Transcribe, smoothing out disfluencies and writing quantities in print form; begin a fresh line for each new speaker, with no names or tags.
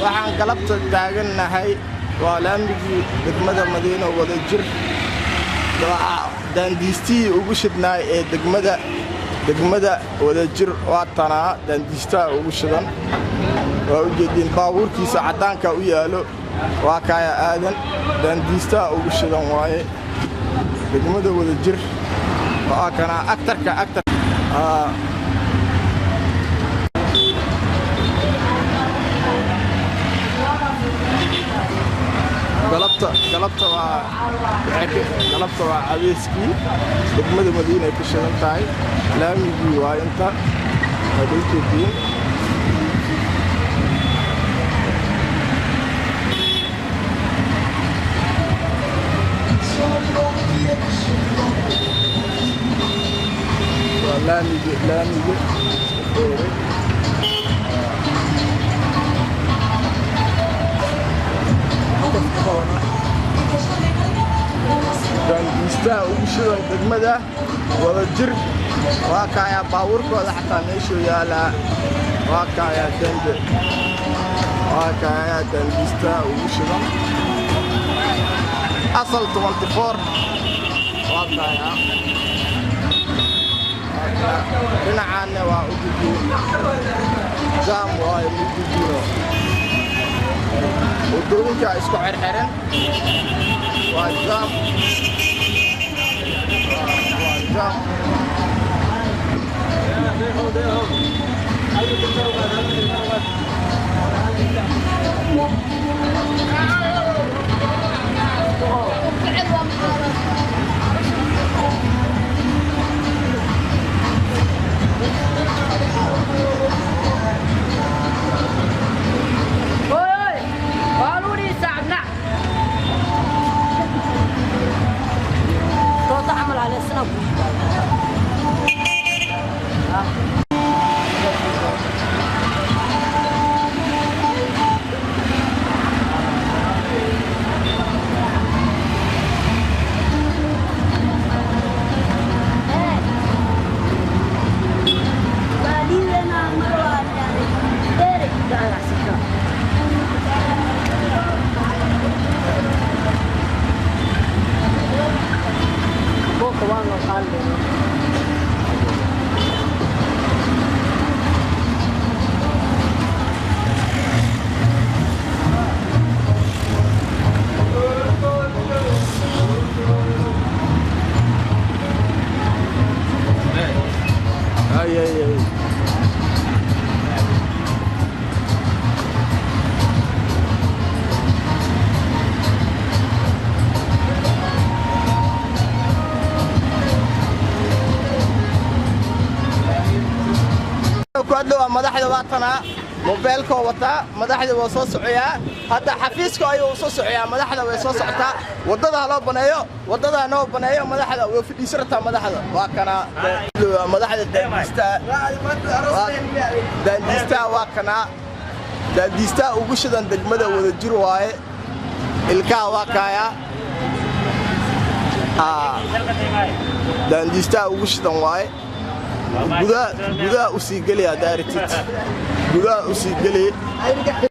waxaan galabta taagannahay waa laamigii degmada Madiina Wadajir daandiistii ugu shidnaay ee degmada Wadajir waa tanaa daandiistaa ugu shidan waa u jeedin baabuurkiisa cadaanka u yaalo waa kaya aadan daandiistaa ugu shidan waaye degmada Wadajir waa kana aktarka galabta waa adeeskii degmada Madiina ay ku shidan tahay laamigii waa inta hadalkeedii laamigii daandiistaa ugu shidan degmada Wadajir waa kaya baabuurkooda xataa meeshu yaalaa waa kaya daandiistaa ugu shidan asal 24 waa kaya dhinacaanna waa u gudbin jaam waa u gudbino wadooyinka isku xirxiran waa jaam madaxda waatana mobilka wata madaxda waa soo socoyaa hadda xafiiska ayuu soo socoyaa madaxda way soo socotaa wadada loo baneeyo madaxda way fidhiisartaa madaxda waa kana madaxda daandiistaa waa kana daandiistaa ugu shidan degmada Wadajir waaye ilkaa waa kaya daandiistaa ugu shidan waaye gudaha u sii geliya daartid gudaha u sii geliya